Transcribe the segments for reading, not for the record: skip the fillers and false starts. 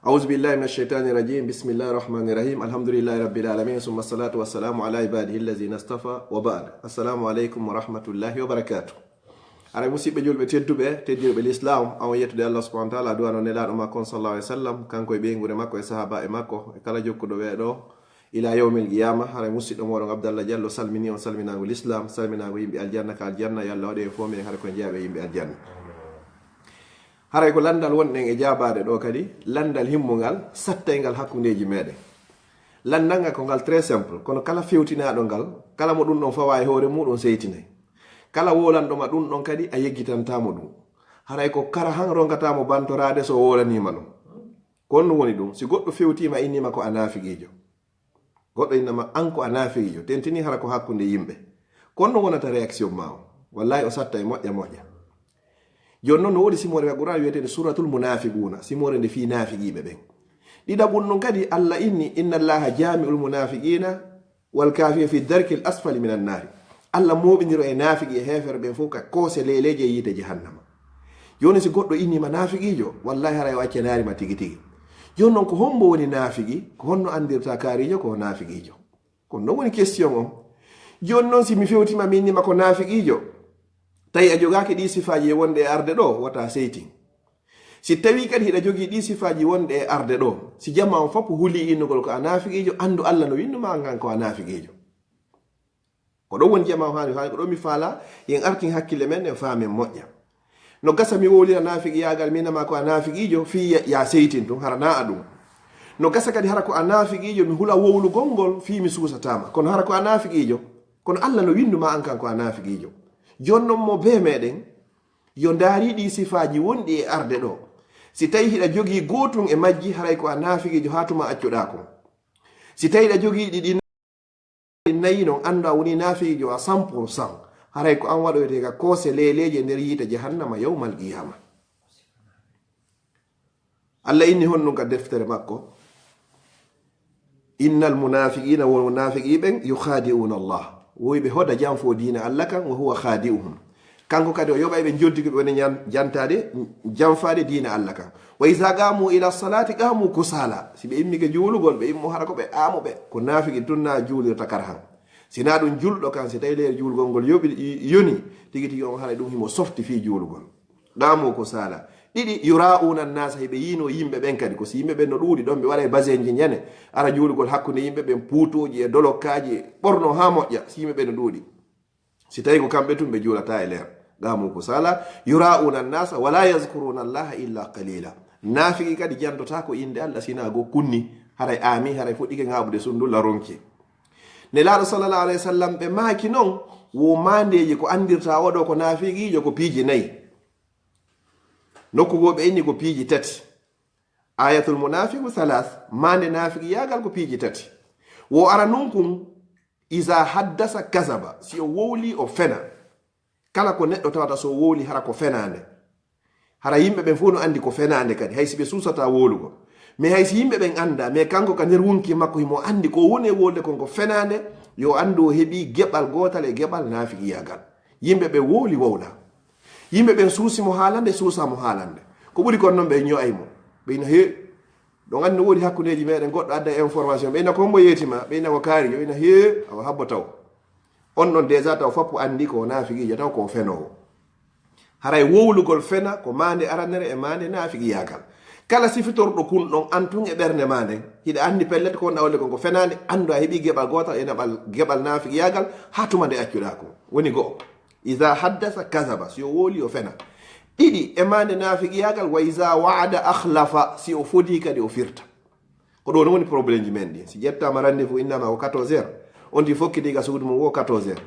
أعوذ بالله من الشيطان الرجيم بسم الله الرحمن الرحيم الحمد لله رب العالمين ثم الصلاة والسلام على عباده الذين اصطفى وبعد السلام عليكم ورحمة الله وبركاته ara musidɓe julɓe tedduɓe teddirɓe l'islam on yettude Allah subhanahu wa ta'ala duwano nelaɗo makko sallallahu alaihi wasallam kanko e ɓeygure makko e sahaba e makko e kala jokkuɗo weeɗo ila yawmil qiyama ara musidɗo moɗon Abdallah Diallo salmini on salminago l'islam salminago yimɓe aljanna ka aljanna yalla waɗe fo min hara ko jeeɓe yimɓe aljanna haray ko landal wonɗen e jabade ɗo kadi landal himmungal sattaygal hakkundeji meɗen landal ngal ko ngal très simple kono kala fewtinaɗo ngal kala mo ɗum ɗon fawa e hoore muɗum seytinay kala wolanɗoma ɗum ɗon kadi a yeggitantamo ɗum haray ko kara han rongatamo bantorade so wolanima ɗum kon ɗum woni ɗum si goɗɗo fewtima innima ko a nafiqijo goɗɗo innama an ko a nafiqijo tentini hara ko hakkunde yimɓe kon ɗum wonata réaction ma o wallahi o satta e moƴƴa moƴƴa joni noon no woodi simore wa qur'an wiyetede suratul munafiquna simore nde fi nafiqiɓe ɓen ɗiɗaɓum ɗum kadi Allah inni inna allaha jami'ul munafiqina wal kafir fi darki l asfali min annari Allah moɓidiro e nafiqi e hefere ɓen fof ka koose leleje e yiite jahannama joni si goɗɗo innima nafiqijo wallahi haray o accanarima tigi tigi joni noon ko hombo woni nafiqi ko honno andirta kaarijo ko nafiqijo kono ɗon woni question on joni noon si mi fewtima mi innima ko nafiqijo tawi a jogaki ɗi sifaji e wonde e arde ɗo wata seytin si tawi kadi hiɗa jogui ɗi sifaji wonde e arde ɗo si jamma on fof huuli innugol ko a nafiqijo andu Allah no winduma ngan ko a nafiqijo ko ɗo woni jama hani ko ɗo mi faala yen artin hakkille men e faamen moƴƴa no gasa mi wolira nafiqi yagal minama ko a nafiqijo fi ya seytin tun hara na a ɗum no gasa kadi hara ko a nafiqijo mi hula wowlugol ngol fi mi susatama kono hara ko a nafiqijo kono Allah no winduma an kan ko a nafiqijo jonnon mo be meɗen yo daari ɗi sifaji wonɗi e arde ɗo si tawi hiɗa jogii gotum e majji haray ko a nafiqijo ha tuma accuɗa ko si tawi hiɗa jogii ɗiɗi nayi non andu a woni nafiqijo a 100% haray ko an waɗoyte ka koose leleje nder yiite jahannama yawmal qiyama Allah inni hon ka deftere makko innal munafiqina wal munafiqiɓen yukhadi'una Allah woyɓe hoda jam fo diina Allah kan wa huwa khadi'uhum kanko kadi o yoɓay ɓe joddiki ɓe woni jantade jamfade diina Allah kan wa iza qamu ila salati qamu kusala si ɓe immike juulugol ɓe immo hara ko ɓe amuɓe ko nafiqi tunna juulirta kar han sina ɗum julɗo kan si tawi leer juulugol ngol yoni tigi tigi on haɗa ɗum himo softi fi juulugol qamu kusala ɗiɗi yura'una nnasa heɓe yino yimɓe ɓen kadi ko si yimɓe ɓen no ɗuuɗi ɗon ɓe waɗa e basenji ñane ara juulugol hakkude yimɓe ɓen puutoji e dolokkaji ɓorno ha moƴƴa si yimɓe ɓen no ɗuuɗi si tawi ko kamɓe tun ɓe juulata e leer gamu ko sala yura'una nnasa wala yazkuruna allaha illa qalila nafiqi kadi jantota ko inde Allah sina go kunni haray ami haray fuɗɗike ŋaɓude sundulla ronke nelaɗo sallallahu alayhi wa sallam ɓe maaki noon wo mandeji ko andirta oɗo ko nafiqijo ko piiji nayyi nokkugo ɓe inni ko piiji tati ayatul munafiqu thalath mande nafiqi yagal ko piiji tati wo ara nun kun iza haddasa kasaba si o wowli o fena kala ko neɗɗo tawata so wowli hara ko fenande hara yimɓe ɓen fof no andi ko fenande kadi haysi ɓe susata wolugo mais haysi yimɓe ɓen anda mais kanko ka nder wunki makko himo andi ko woni e wolde konko fenande yo andu o heeɓi geɓal gotal e geɓal nafiqi yagal yimɓe ɓe wowli wowla yimɓe ɓen suusimo haalande suusamo haalande ko ɓuri kon noon ɓe ño'aymo ɓeyna he ɗon anndi woodi hakkundeji meɗen goɗɗo adda information ɓeyna ko hombo yeetima ɓeyna ko kaari ɓeyna he awa habbo taw on ɗon déjà taw foppo anndi ko naafiqijo taw ko fenowo haray wowlugol fena ko mande aranere e mande naafiki yagal kala sifitorɗo kun ɗon antun e ɓernde ma nden hiɗa anndi pellet ko wonɗa wolle konko fenande anndu a heeɓi geɓal gotal e naɓal geɓal naafiki yagal ha tuma nde accuɗa ko woni go'o iza haddasa kasaba si o woli o fena ɗiɗi e mande nafiqi yagal wa iza wa'ada akhlafa si o fodi kadi o firta ko ɗo no woni probléme ji men ɗi si ƴettama rendez-vous innama ko 14 heures on tigi fokkidiga suudu mum wo 14 heures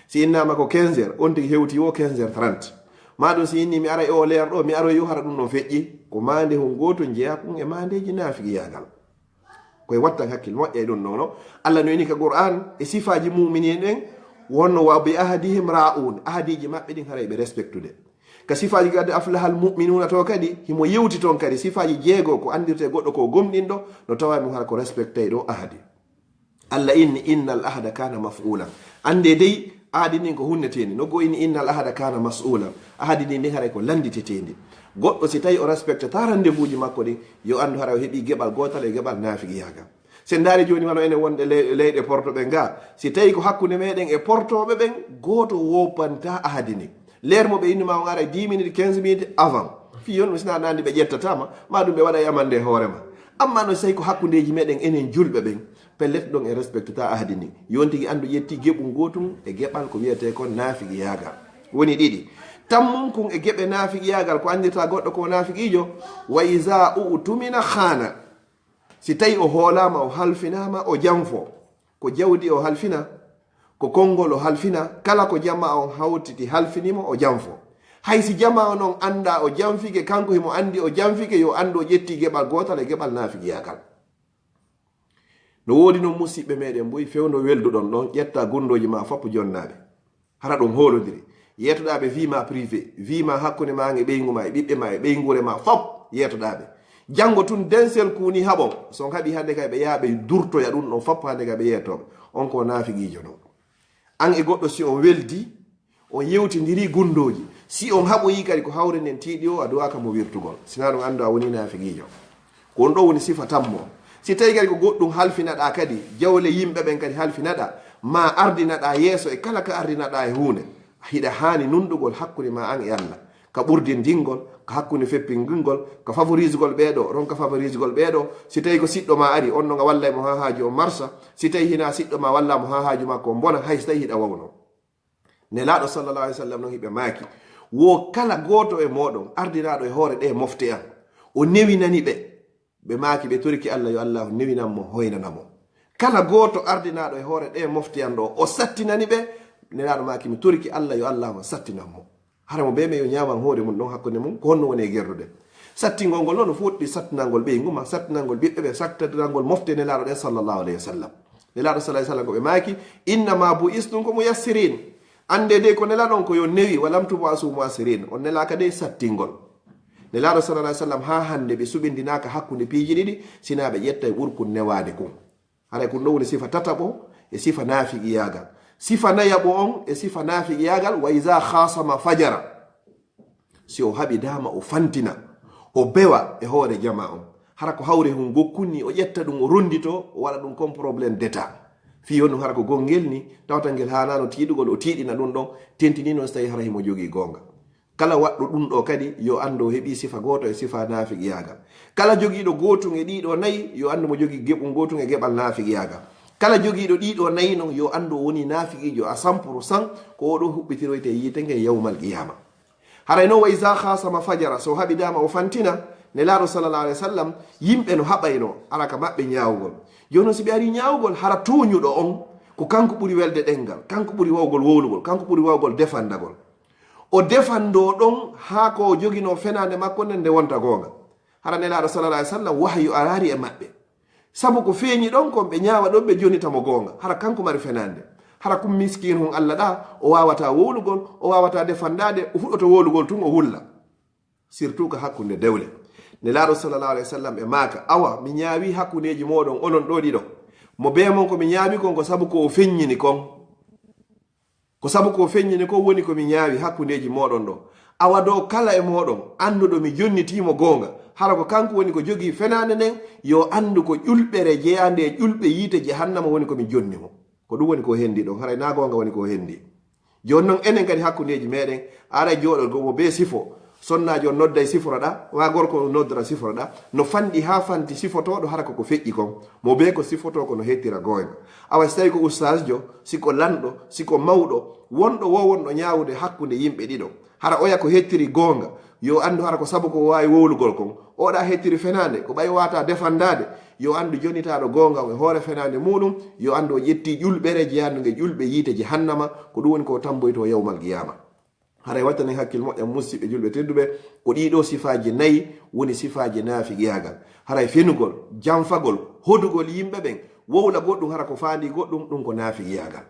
si innama ko 15 heures on tigi hewti wo 15 heures 30 maɗum si inni mi ara e o leer ɗo mi aroy yo hara ɗum ɗon feƴƴi ko mande hon goto jeeya ɗum e mandeji nafiqi yagal koye wattan hakkille moƴƴa e ɗum nono Allah no ini ka Qur'an e sifaji muminin ɗen wonno wa bi ahadihim ra'un ahadiji maɓɓe ɗin haray ɓe respectude ka sifaji kadi aflahal mu'minuna to kadi himo yewti toon kadi sifaji jeego ko andirte goɗɗo ko gomɗinɗo no tawami hara ko respectay ɗo ahadi Allah inni innal ahada kana maf'ulan ande dey ahadi nin ko hunnetendi no go inni innal ahada kana mas'ulan ahadi ndi haray ko landitetendi goɗɗo si tawi o respectata rendez-vous ji makko ɗin yo andu hara o heeɓi geɓal gotal e geɓal naafigiyagal sen daari joni wano enen wonde leyɗe portoɓe nga si tawi ko hakkude meɗen e portoɓe ɓen goto wopanta ahadini leer mo ɓe innima on ara 10 minutes 15 minutes avant fi on sina nandi ɓe ƴettatama ma ɗum ɓe waɗa yamande hoorema amma no tawi ko hakkudeji meɗen enen julɓe ɓen pellet ɗon e respectata ahadini yon tigui andu ƴetti geɓum gotum e geɓal ko wiyete kon naafigiyagal woni ɗiɗi tammum kun e geɓe naafigiyagal ko andirta goɗɗo ko naafigijo wa isa utumina khana si tawi o hoolama o halfinama o janfo ko jawdi o halfina ko konngol o halfina kala ko jamma on hawtiti halfinimo o janfo haysi jama o noon anda o janfike kanko himo andi o janfike yo andu o ƴetti geɓal gotal e geɓal naafigiyagal no woodi noon musidɓe meɗen boyi fewno welduɗon ɗon ƴetta gundoji ma foppo jonnaɓe hara ɗum hoolodiri yetoɗaɓe wima privé wima hakkude ma e ɓeygu ma e ɓiɓɓe ma e ɓeygure ma fop yetoɗaɓe janngo tun densel kuni haɓon son haɓi hande kay ɓe yaaɓe durtoya ɗum ɗon foppo hande kay ɓe yetoɓe on ko naafigijo noon an e goɗɗo si on weldi on yewtidiri gundoji si on haɓoyi kadi ko hawre nden tiiɗi o a duwaka mo wirtugol sina ɗum andu a woni naafigijo ko on ɗo woni sifa tammo si tawi kadi ko goɗɗum halfinaɗa kadi jawle yimɓe ɓen kadi halfinaɗa ma ardinaɗa yeeso e kala ka ardinaɗa e hunde hiɗa hani nunɗugol hakkude ma an e Allah ka ɓurdindingol ko hakkude feppingol ko favorisgol ɓeeɗo ronka favorisgol ɓeeɗo si tawi ko siɗɗo ma ari on noga walla mo ha haaju o marsa si tawi hina siɗɗo ma wallamo ha haaju makko bona hay so tawi hiɗa wawno nelaɗo sallallah alih w sallam noon hiɓe maaki wo kala goto e moɗon ardinaɗo e hoore ɗe mofte an o newinani ɓe maaki ɓe toriki Allah yo Allah newinanmo hoynanamo kala goto ardinaɗo e hoore ɗe mofte an ɗo o sattinani ɓe nelaɗo maaki mi toriki Allah yo Allah mo sattinanmo haramo ɓe me yo ñaman hoore mum ɗon hakkude mum ko honno woni e gerdude sattingol ngol noon no fuɗɗi sattinalngol ɓeygu ma sattinalngol ɓiɓɓe ɓe sattinalngol mofte nelaɗo ɗen sallallahu alayhi wa sallam nelaɗo sallah sallam ko ɓe maaki innama bu istum ko muyassirin ande de ko nelaɗon ko yo newi walam tubasu muyassirin on nelaka de sattingol nelaɗo sallah sallam ha hande ɓe suɓindinaka hakkude piiji ɗiɗi sina ɓe ƴetta e ɓurkun newade kum haray kun ɗo woni sifa tataɓo e sifa naafiqiyagal sifa nayaɓo on e sifa naafiqiyagal wa isa khasama fajara si o haɓi dama o fantina o bewa e hoore jama on hara ko hawre hun gokkunni o ƴetta ɗum o rondito o waɗa ɗum comme probléme d'état fi on ɗum hara ko gongel ni tawta ngel hanano tiiɗugol o tiiɗina ɗum ɗon tentini noon so tawi hara himo jogii gonga kala waɗɗo ɗum ɗo kadi yo andu o heeɓi sifa goto e sifa naafiqiyagal kala jogiiɗo gotum e ɗiɗo nayyi yo andu mo jogii geɓum gotum e geɓal naafiqiyagal kala jogiiɗo ɗiɗo nayyi noon yo andu o woni naafiqijo a 100% ko oɗo huɓɓitiroyte yitege yawmal qiyama haray noon wa isa khasama fajara so haɓi dama o fantina nelaɗo sallallah alih w sallam yimɓe no haɓayno ara ka maɓɓe ñawugol joni si ɓe ari ñawugol hara toñuɗo on ko kanko ɓuuri welde ɗengal kanko ɓuuri wawgol wowlugol kanko ɓuuri wawgol defandagol o defando ɗon ha ko jogino fenande makko nden nde wonta gonga hara nelaɗo sallallah alih w sallam wahyu arari e maɓɓe sabu ko feeñi ɗon kon ɓe ñawa ɗon ɓe jonitamo gonga hara kanko mari fenande hara kum miskin hun Allah ɗa o wawata wowlugol o wawata defandade o fuɗɗoto wowlugol tun o wulla surtout ko hakkunde dewle nelaɗo sallallah alih w sallam e maaka awa mi ñaawi hakkudeji moɗon onon ɗo ɗiɗo mo beemon komi ñaawi kon ko sabu ko o feññini kon ko sabu ko feññini kon woni komi ñaawi hakkudeji moɗon ɗo awa dow kala e moɗon anduɗo mi jonnitimo gonga hara ko kanko woni ko jogii fenande nden yo andu ko ƴulɓere jeyande e ƴulɓe yiite jahannama woni komi jonnimo ko ɗum woni ko hendi ɗon haray na gonga woni ko hendi joni noon enen kadi hakkudeji meɗen ara joɗol gomo be sifo sonnaji on nodda e siforoɗa wa gorko noddora siforoɗa no fanɗi ha fanti sifotoɗo hara koko feƴƴi kon mo be ko sifoto kono hettira goonga awa so tawi ko oustage jo siko lanɗo siko mawɗo wonɗo wo wonɗo ñawude hakkude yimɓe ɗiɗo hara oya ko hettiri goonga yo andu hara ko sabu ko wawi wowlugol kon oɗa hettiri fenande ko ɓay wata defandade yo andu jonitaɗo goonga e hoore fenande muɗum yo andu o ƴetti ƴulɓere jeyanduge ƴulɓe yiite jahannama ko ɗum woni ko tamboyto yawmal qiyama haray wattani hakkille moƴƴam musidɓe julɓe tedduɓe ko ɗiɗo sifaji nayyi woni sifaji naafiqiyagal haray fenugol janfagol hodugol yimɓe ɓen wowla goɗɗum hara ko faandi goɗɗum ɗum ko naafiqiyagal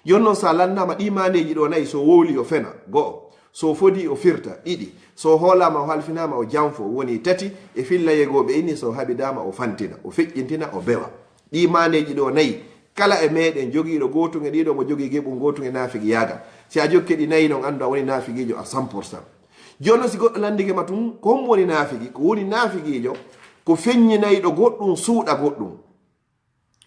joni noon sa lannama ɗi mandeji ɗo nayyi so wowli o fena go'o so fodi o firta ɗiɗi so hoolama o halfinama o janfo woni tati e fillayegoɓe inni so haɓidama o fantina o feƴƴintina o bewa ɗi mandeji ɗo nayyi kala e meɗen jogiiɗo gotum e ɗiɗo mo jogii geɓum gotum e naafiqiyagal si a jokke ɗi nayyi noon andu a woni naafiqijo a 100%. jono si goɗɗo landike ma tum ko hon woni naafigi ko woni naafigiijo ko feññinayɗo goɗɗum suuɗa goɗɗum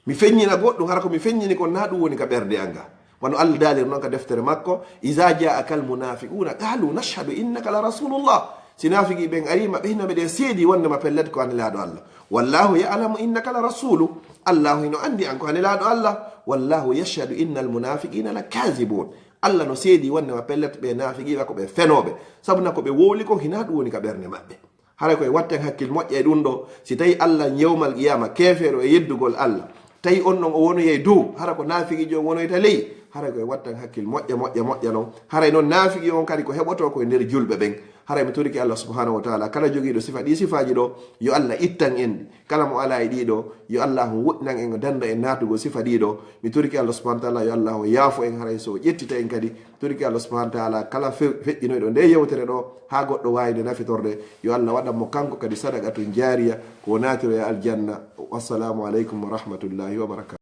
mi feññina goɗɗum hara ko mi feññini kon na ɗum woni ka ɓerde an ga wano Allah daalir noon ka deftere makko iza jaaka al munafiquna qalu nashhadu innaka la rasulullah si naafigi ɓen arima ɓeyna meɗen seedi wondema pellet ko anilaaɗo Allah wallahu ya'lamu innaka la rasulu allahu hino andi an ko anilaaɗo Allah wallahu yashhadu innal munafiqina la kazibun Allah no seedi wondema pellet ɓe naafigiɓe ko ɓe fenoɓe sabuna ko ɓe wowli kon hina ɗum woni ka ɓerde maɓɓe hara koye watten hakkil moƴƴe e ɗum ɗo si tawi Allah yewmal qiyama kefeero e yeddugol Allah tawi on ɗon o wonoye dow hara ko naafigijo on wonoyta ley haray koye wattan hakkil moƴƴa noon haray noon naafigi on kadi ko heɓoto koye nder julɓe ɓen haray mi toriki Allah subhanahu wa taala kala jogiiɗo sifa ɗi sifaji ɗo yo Allah ittan en ɗi kala mo ala e ɗiɗo yo Allah woɗɗinan en o danda en natugo sifa ɗiɗo mi toriki Allah subhanahu wa taala yo Allah o yaafo en haray so ƴettita en kadi toriki Allah subhanahu wa taala kala feƴƴinoyɗo nde yewtere ɗo ha goɗɗo wawide nafitorde yo Allah waɗanmo kanko kadi sadaqatun jariya ko natiro e aljanna wassalamu aleykum wa rahmatullahi wa barakatuh